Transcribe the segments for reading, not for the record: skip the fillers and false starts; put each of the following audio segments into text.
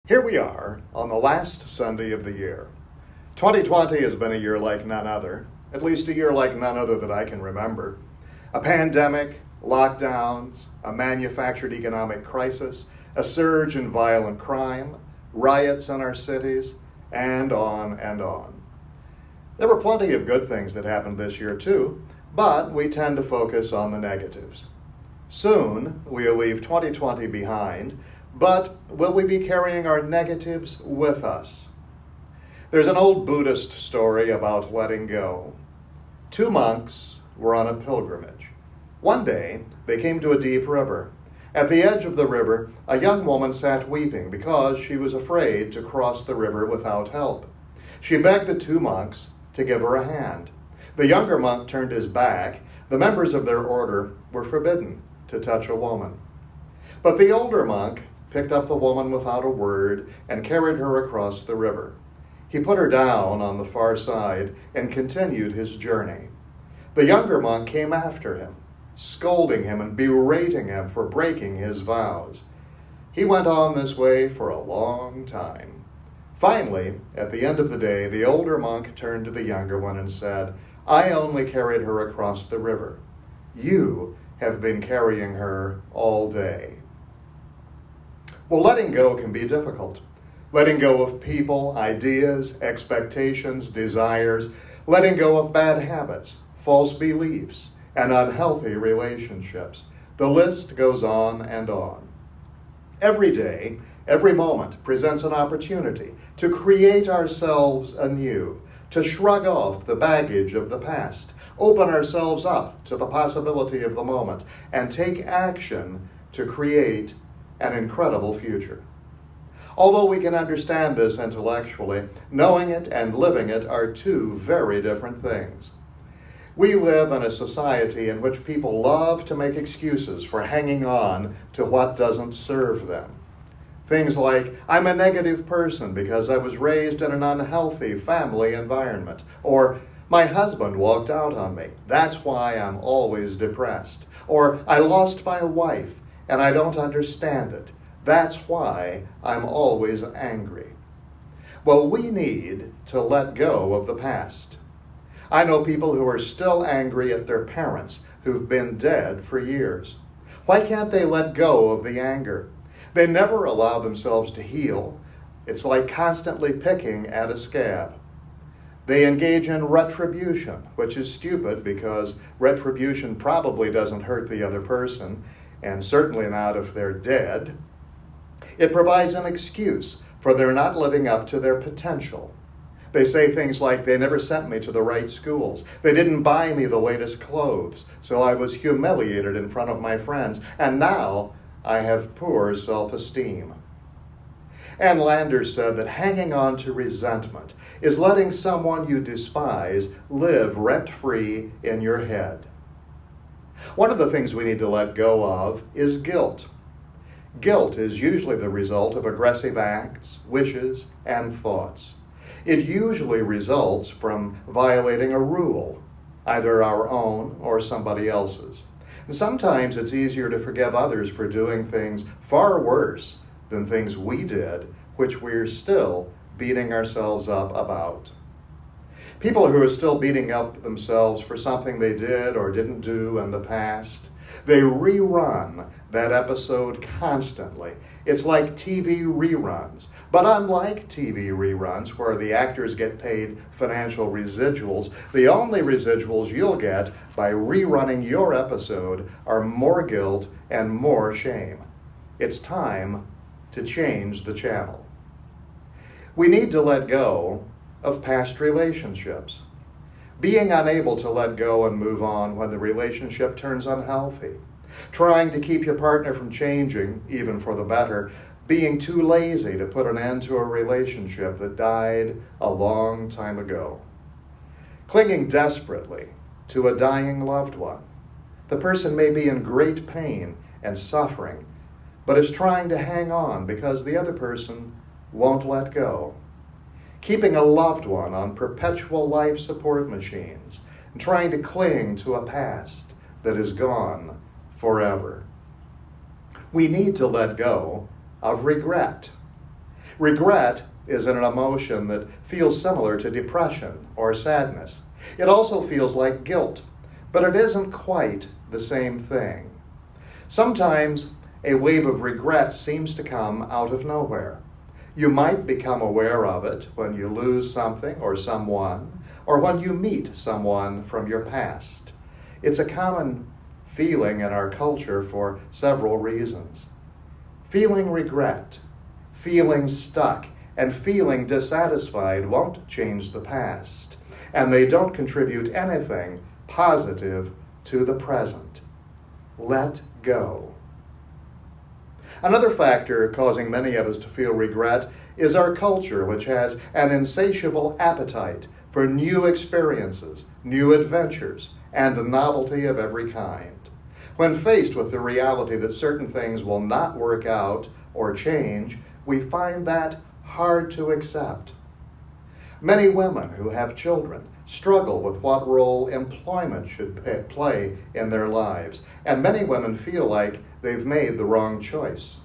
Here we are on the last Sunday of the year. 2020 has been a year like none other, at least a year like none other that I can remember. A pandemic, lockdowns, a manufactured economic crisis, a surge in violent crime, riots in our cities, and on and on. There were plenty of good things that happened this year too, but we tend to focus on the negatives. Soon, we'll leave 2020 behind, but will we be carrying our negatives with us? There's an old Buddhist story about letting go. Two monks were on a pilgrimage. One day, they came to a deep river. At the edge of the river, a young woman sat weeping because she was afraid to cross the river without help. She begged the two monks to give her a hand. The younger monk turned his back. The members of their order were forbidden to touch a woman. But the older monk picked up the woman without a word and carried her across the river. He put her down on the far side and continued his journey. The younger monk came after him, scolding him and berating him for breaking his vows. He went on this way for a long time. Finally, at the end of the day, the older monk turned to the younger one and said, "I only carried her across the river. You have been carrying her all day." Well, letting go can be difficult. Letting go of people, ideas, expectations, desires, letting go of bad habits, false beliefs, and unhealthy relationships. The list goes on and on. Every day, every moment presents an opportunity to create ourselves anew, to shrug off the baggage of the past, open ourselves up to the possibility of the moment, and take action to create an incredible future. Although we can understand this intellectually, knowing it and living it are two very different things. We live in a society in which people love to make excuses for hanging on to what doesn't serve them. Things like, "I'm a negative person because I was raised in an unhealthy family environment," or "My husband walked out on me, that's why I'm always depressed," or "I lost my wife and I don't understand it, that's why I'm always angry." Well, we need to let go of the past. I know people who are still angry at their parents who've been dead for years. Why can't they let go of the anger? They never allow themselves to heal. It's like constantly picking at a scab. They engage in retribution, which is stupid because retribution probably doesn't hurt the other person, and certainly not if they're dead. It provides an excuse for their not living up to their potential. They say things like, "They never sent me to the right schools. They didn't buy me the latest clothes, so I was humiliated in front of my friends, and now I have poor self-esteem." Ann Landers said that hanging on to resentment is letting someone you despise live rent-free in your head. One of the things we need to let go of is guilt. Guilt is usually the result of aggressive acts, wishes, and thoughts. It usually results from violating a rule, either our own or somebody else's. And sometimes it's easier to forgive others for doing things far worse than things we did, which we're still beating ourselves up about. People who are still beating up themselves for something they did or didn't do in the past, they rerun that episode constantly. It's like TV reruns. But unlike TV reruns, where the actors get paid financial residuals, the only residuals you'll get by rerunning your episode are more guilt and more shame. It's time to change the channel. We need to let go of past relationships. Being unable to let go and move on when the relationship turns unhealthy. Trying to keep your partner from changing, even for the better. Being too lazy to put an end to a relationship that died a long time ago. Clinging desperately to a dying loved one. The person may be in great pain and suffering, but is trying to hang on because the other person won't let go. Keeping a loved one on perpetual life support machines and trying to cling to a past that is gone forever. We need to let go of regret. Regret is an emotion that feels similar to depression or sadness. It also feels like guilt, but it isn't quite the same thing. Sometimes a wave of regret seems to come out of nowhere. You might become aware of it when you lose something or someone, or when you meet someone from your past. It's a common feeling in our culture for several reasons. Feeling regret, feeling stuck, and feeling dissatisfied won't change the past, and they don't contribute anything positive to the present. Let go. Another factor causing many of us to feel regret is our culture, which has an insatiable appetite for new experiences, new adventures, and the novelty of every kind. When faced with the reality that certain things will not work out or change, we find that hard to accept. Many women who have children struggle with what role employment should play in their lives, and many women feel like they've made the wrong choice.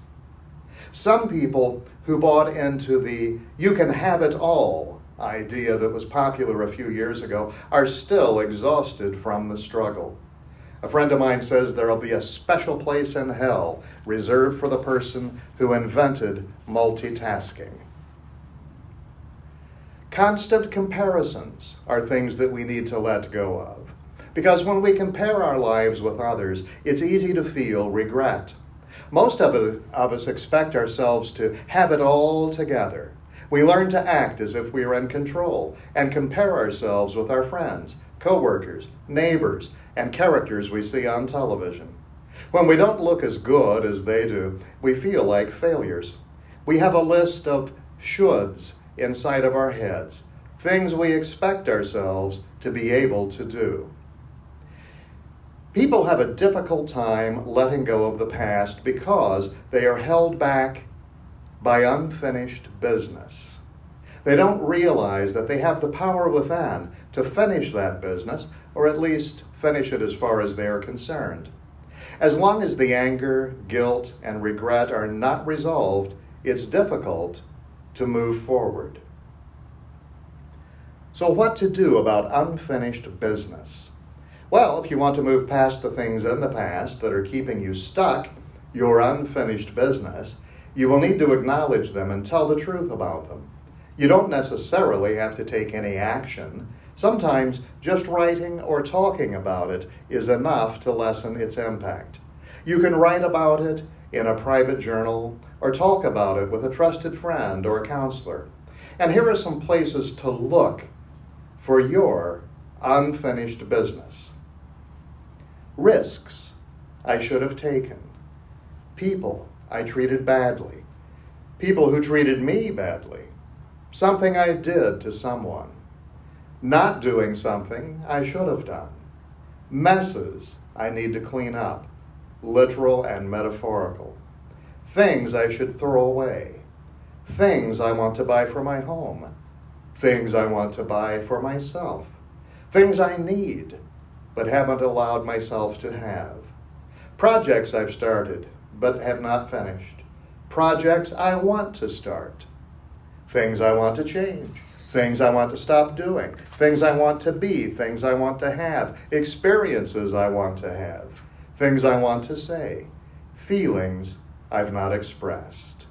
Some people who bought into the "you can have it all" idea that was popular a few years ago are still exhausted from the struggle. A friend of mine says there'll be a special place in hell reserved for the person who invented multitasking. Constant comparisons are things that we need to let go of. Because when we compare our lives with others, it's easy to feel regret. Most of us expect ourselves to have it all together. We learn to act as if we are in control and compare ourselves with our friends, coworkers, neighbors, and characters we see on television. When we don't look as good as they do, we feel like failures. We have a list of shoulds inside of our heads, things we expect ourselves to be able to do. People have a difficult time letting go of the past because they are held back by unfinished business. They don't realize that they have the power within to finish that business, or at least finish it as far as they are concerned. As long as the anger, guilt, and regret are not resolved, it's difficult to move forward. So what to do about unfinished business? Well, if you want to move past the things in the past that are keeping you stuck, your unfinished business, you will need to acknowledge them and tell the truth about them. You don't necessarily have to take any action. Sometimes just writing or talking about it is enough to lessen its impact. You can write about it in a private journal or talk about it with a trusted friend or counselor. And here are some places to look for your unfinished business. Risks I should have taken. People I treated badly. People who treated me badly. Something I did to someone. Not doing something I should have done. Messes I need to clean up, literal and metaphorical. Things I should throw away. Things I want to buy for my home. Things I want to buy for myself. Things I need, but haven't allowed myself to have. Projects I've started, but have not finished. Projects I want to start. Things I want to change. Things I want to stop doing. Things I want to be. Things I want to have. Experiences I want to have. Things I want to say. Feelings I've not expressed.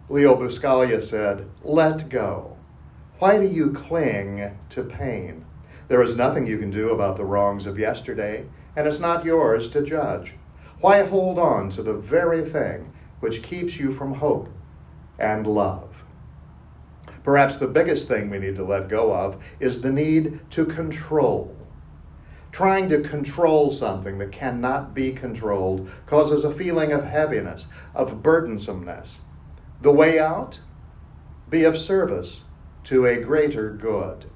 Leo Buscaglia said, "Let go. Why do you cling to pain? There is nothing you can do about the wrongs of yesterday, and it's not yours to judge. Why hold on to the very thing which keeps you from hope and love?" Perhaps the biggest thing we need to let go of is the need to control. Trying to control something that cannot be controlled causes a feeling of heaviness, of burdensomeness. The way out? Be of service to a greater good.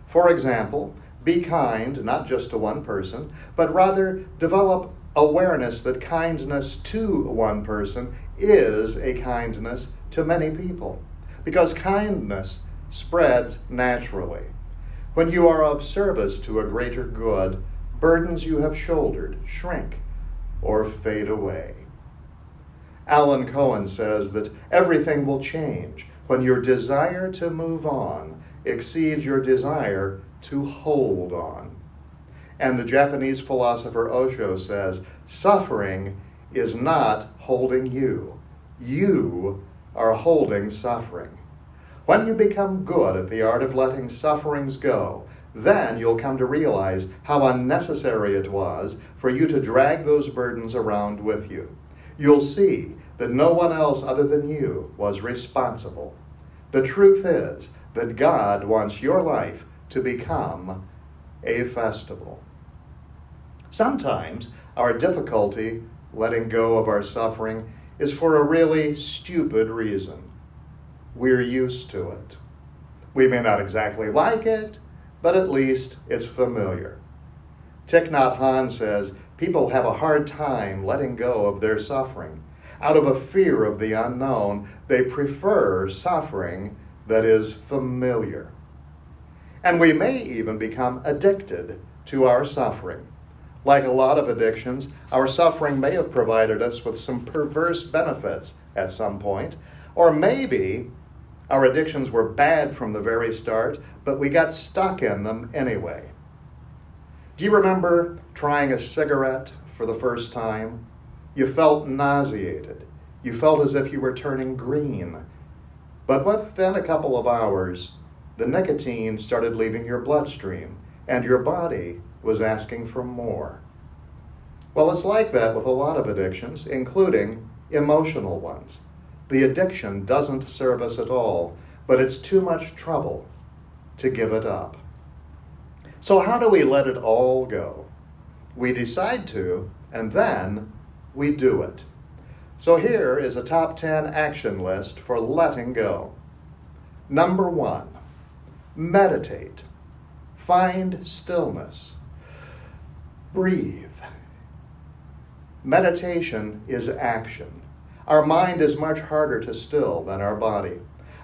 For example, be kind not just to one person, but rather develop awareness that kindness to one person is a kindness to many people, because kindness spreads naturally. When you are of service to a greater good, burdens you have shouldered shrink or fade away. Alan Cohen says that everything will change when your desire to move on exceeds your desire to hold on. And the Japanese philosopher Osho says, suffering is not holding you. You are holding suffering. When you become good at the art of letting sufferings go, then you'll come to realize how unnecessary it was for you to drag those burdens around with you. You'll see that no one else other than you was responsible. The truth is that God wants your life to become a festival. Sometimes our difficulty letting go of our suffering is for a really stupid reason. We're used to it. We may not exactly like it, but at least it's familiar. Thich Nhat Hanh says people have a hard time letting go of their suffering. Out of a fear of the unknown, they prefer suffering that is familiar. And we may even become addicted to our suffering. Like a lot of addictions, our suffering may have provided us with some perverse benefits at some point, or maybe our addictions were bad from the very start, but we got stuck in them anyway. Do you remember trying a cigarette for the first time? You felt nauseated. You felt as if you were turning green. But within a couple of hours, the nicotine started leaving your bloodstream, and your body was asking for more. Well, it's like that with a lot of addictions, including emotional ones. The addiction doesn't serve us at all, but it's too much trouble to give it up. So how do we let it all go? We decide to, and then we do it. So here is a top 10 action list for letting go. Number 1, meditate. Find stillness. Breathe. Meditation is action. Our mind is much harder to still than our body.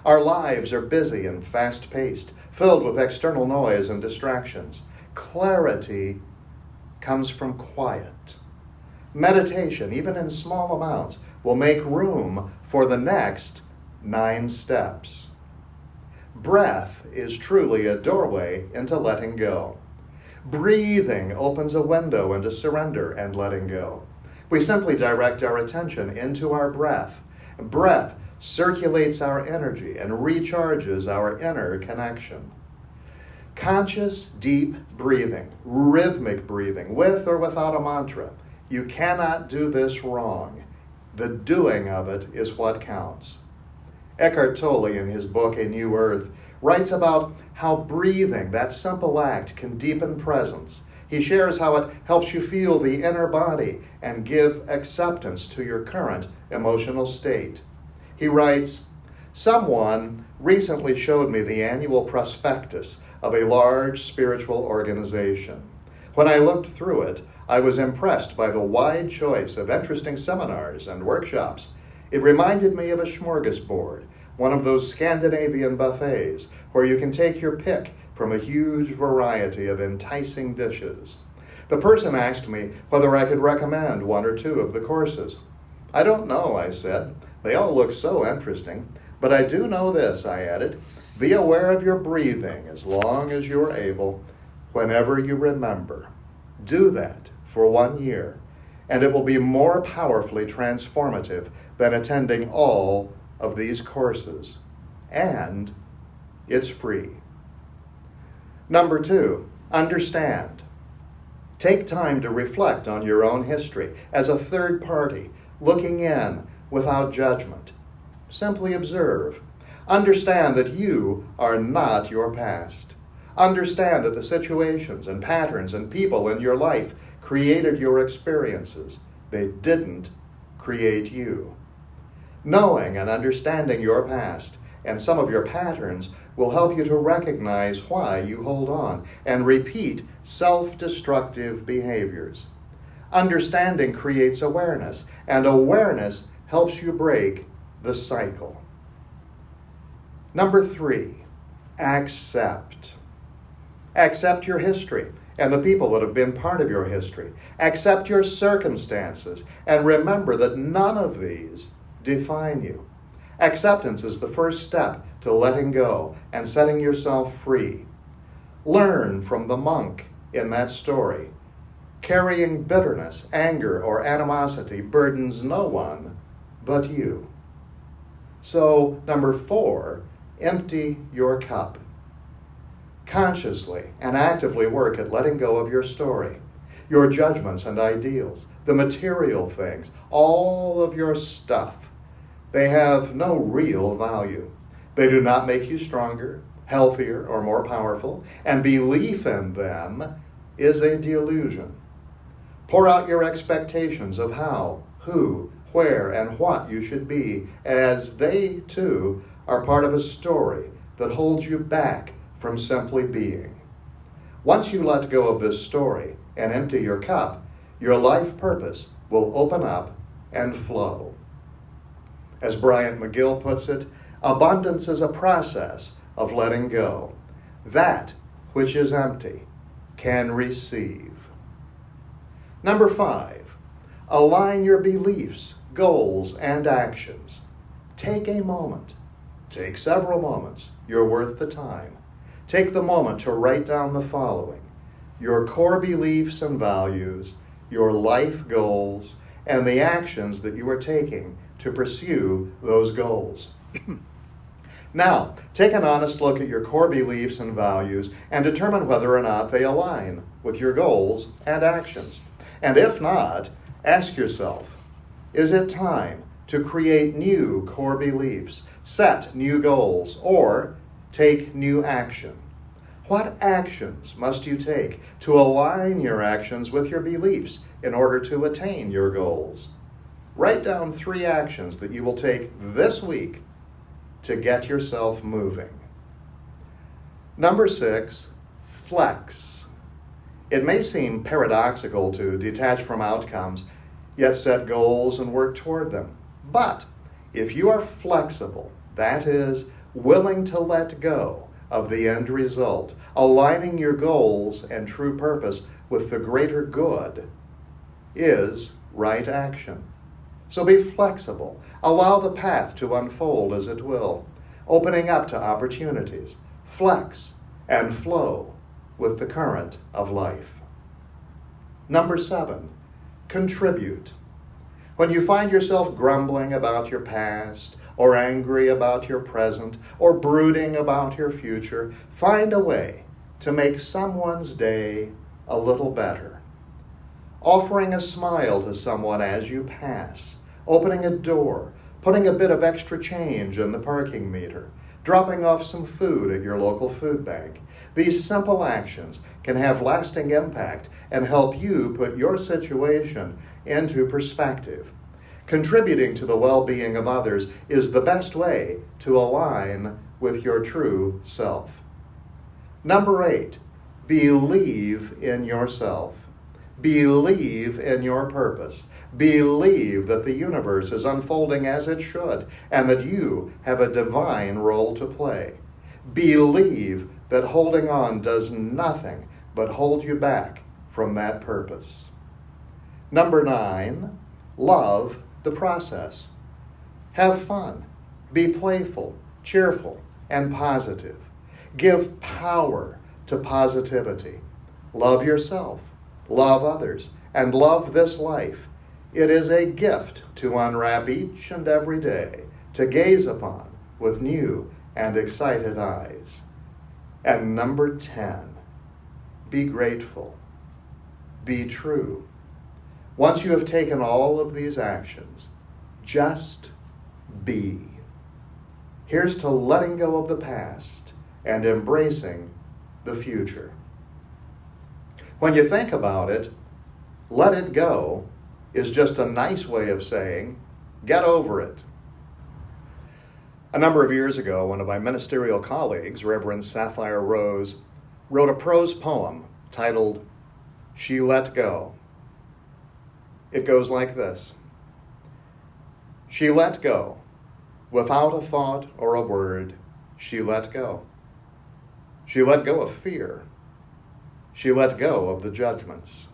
Our lives are busy and fast-paced, filled with external noise and distractions. Clarity comes from quiet. Meditation, even in small amounts, will make room for the next 9 steps. Breath is truly a doorway into letting go. Breathing opens a window into surrender and letting go. We simply direct our attention into our breath. Breath circulates our energy and recharges our inner connection. Conscious, deep breathing, rhythmic breathing, with or without a mantra. You cannot do this wrong. The doing of it is what counts. Eckhart Tolle, in his book, A New Earth, writes about how breathing, that simple act, can deepen presence. He shares how it helps you feel the inner body and give acceptance to your current emotional state. He writes, "Someone recently showed me the annual prospectus of a large spiritual organization. When I looked through it, I was impressed by the wide choice of interesting seminars and workshops. It reminded me of a smorgasbord, one of those Scandinavian buffets where you can take your pick from a huge variety of enticing dishes. The person asked me whether I could recommend 1 or 2 of the courses. I don't know, I said. They all look so interesting. But I do know this, I added. Be aware of your breathing as long as you're able, whenever you remember. Do that for 1 year, and it will be more powerfully transformative than attending all of these courses. And it's free." Number 2, understand. Take time to reflect on your own history as a third party, looking in without judgment. Simply observe. Understand that you are not your past. Understand that the situations and patterns and people in your life created your experiences. They didn't create you. Knowing and understanding your past and some of your patterns will help you to recognize why you hold on and repeat self-destructive behaviors. Understanding creates awareness, and awareness helps you break the cycle. Number 3, accept. Accept your history and the people that have been part of your history. Accept your circumstances and remember that none of these define you. Acceptance is the first step to letting go and setting yourself free. Learn from the monk in that story. Carrying bitterness, anger, or animosity burdens no one but you. So, number 4, empty your cup. Consciously and actively work at letting go of your story, your judgments and ideals, the material things, all of your stuff. They have no real value. They do not make you stronger, healthier, or more powerful, and belief in them is a delusion. Pour out your expectations of how, who, where, and what you should be, as they, too, are part of a story that holds you back from simply being. Once you let go of this story and empty your cup, your life purpose will open up and flow. As Bryant McGill puts it, abundance is a process of letting go. That which is empty can receive. Number 5, align your beliefs, goals, and actions. Take a moment. Take several moments. You're worth the time. Take the moment to write down the following: your core beliefs and values, your life goals, and the actions that you are taking to pursue those goals. Now, take an honest look at your core beliefs and values and determine whether or not they align with your goals and actions. And if not, ask yourself, is it time to create new core beliefs, set new goals, or take new action? What actions must you take to align your actions with your beliefs in order to attain your goals? Write down 3 actions that you will take this week to get yourself moving. Number 6, flex. It may seem paradoxical to detach from outcomes, yet set goals and work toward them. But if you are flexible, that is, willing to let go of the end result, aligning your goals and true purpose with the greater good, is right action. So be flexible. Allow the path to unfold as it will, opening up to opportunities. Flex and flow with the current of life. Number 7, contribute. When you find yourself grumbling about your past, or angry about your present, or brooding about your future, find a way to make someone's day a little better. Offering a smile to someone as you pass, opening a door, putting a bit of extra change in the parking meter, dropping off some food at your local food bank. These simple actions can have lasting impact and help you put your situation into perspective. Contributing to the well-being of others is the best way to align with your true self. Number 8, believe in yourself. Believe in your purpose. Believe that the universe is unfolding as it should and that you have a divine role to play. Believe that holding on does nothing but hold you back from that purpose. Number 9, love the process. Have fun. Be playful, cheerful, and positive. Give power to positivity. Love yourself, love others, and love this life. It is a gift to unwrap each and every day, to gaze upon with new and excited eyes. And number 10, be grateful. Be true. Once you have taken all of these actions, just be. Here's to letting go of the past and embracing the future. When you think about it, let it go is just a nice way of saying, get over it. A number of years ago, one of my ministerial colleagues, Reverend Sapphire Rose, wrote a prose poem titled, She Let Go. It goes like this. She let go. Without a thought or a word, she let go. She let go of fear. She let go of the judgments.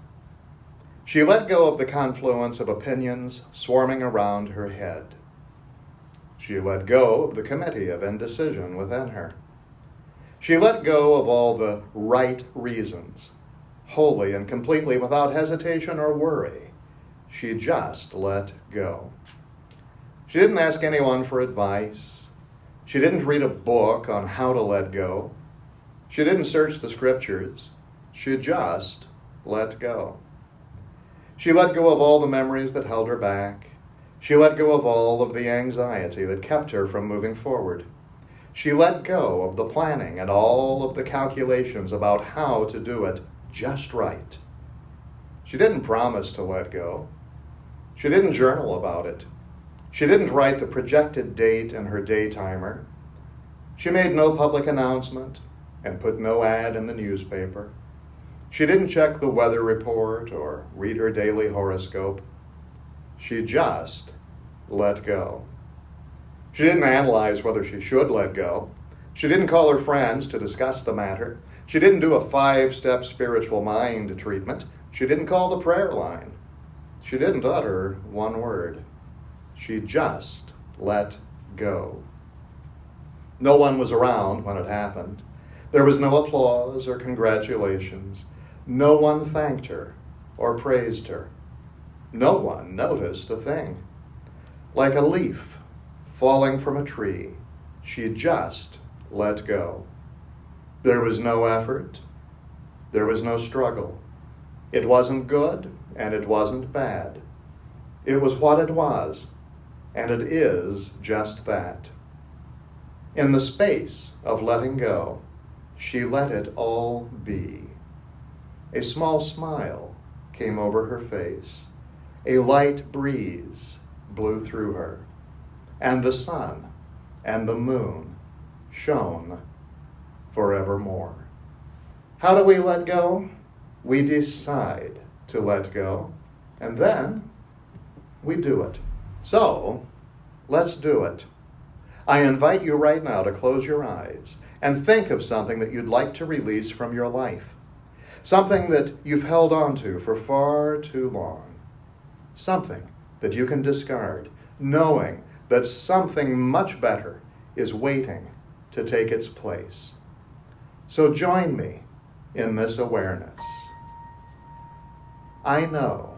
She let go of the confluence of opinions swarming around her head. She let go of the committee of indecision within her. She let go of all the right reasons, wholly and completely without hesitation or worry. She just let go. She didn't ask anyone for advice. She didn't read a book on how to let go. She didn't search the scriptures. She just let go. She let go of all the memories that held her back. She let go of all of the anxiety that kept her from moving forward. She let go of the planning and all of the calculations about how to do it just right. She didn't promise to let go. She didn't journal about it. She didn't write the projected date in her day timer. She made no public announcement and put no ad in the newspaper. She didn't check the weather report or read her daily horoscope. She just let go. She didn't analyze whether she should let go. She didn't call her friends to discuss the matter. She didn't do a 5-step spiritual mind treatment. She didn't call the prayer line. She didn't utter one word. She just let go. No one was around when it happened. There was no applause or congratulations. No one thanked her or praised her. No one noticed a thing. Like a leaf falling from a tree, she just let go. There was no effort. There was no struggle. It wasn't good and it wasn't bad. It was what it was, and it is just that. In the space of letting go, she let it all be. A small smile came over her face. A light breeze blew through her, and the sun and the moon shone forevermore. How do we let go? We decide to let go, and then we do it. So, let's do it. I invite you right now to close your eyes and think of something that you'd like to release from your life. Something that you've held on to for far too long. Something that you can discard, knowing that something much better is waiting to take its place. So join me in this awareness. I know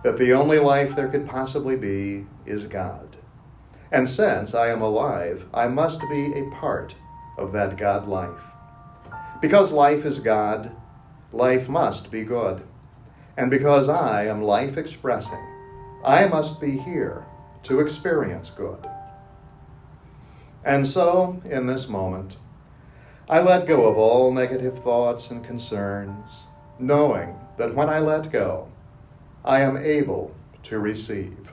that the only life there could possibly be is God. And since I am alive, I must be a part of that God life. Because life is God, life must be good. And because I am life expressing, I must be here to experience good. And so, in this moment, I let go of all negative thoughts and concerns, knowing that when I let go, I am able to receive.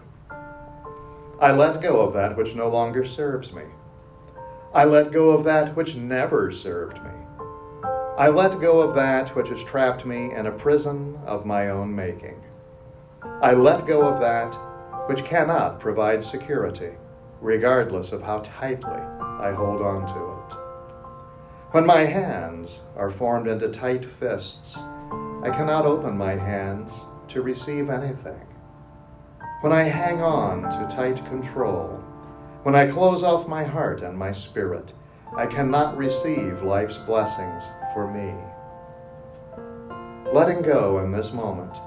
I let go of that which no longer serves me. I let go of that which never served me. I let go of that which has trapped me in a prison of my own making. I let go of that which cannot provide security, regardless of how tightly I hold on to it. When my hands are formed into tight fists, I cannot open my hands to receive anything. When I hang on to tight control, when I close off my heart and my spirit, I cannot receive life's blessings for me. Letting go in this moment,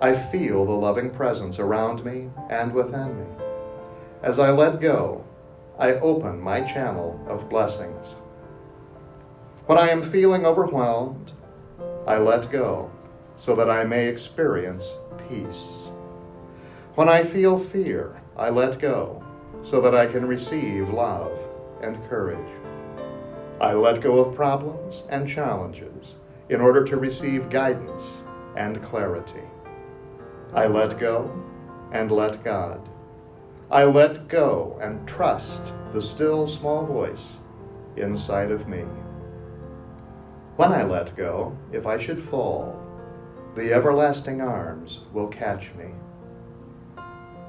I feel the loving presence around me and within me. As I let go, I open my channel of blessings. When I am feeling overwhelmed, I let go so that I may experience peace. When I feel fear, I let go so that I can receive love and courage. I let go of problems and challenges in order to receive guidance and clarity. I let go and let God. I let go and trust the still small voice inside of me. When I let go, if I should fall, the everlasting arms will catch me.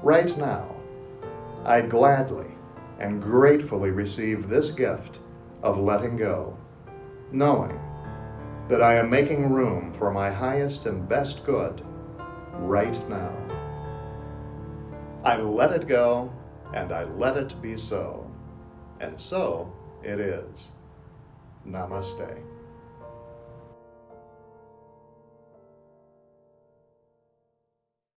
Right now, I gladly and gratefully receive this gift of letting go, knowing that I am making room for my highest and best good right now. I let it go and I let it be so. And so it is. Namaste.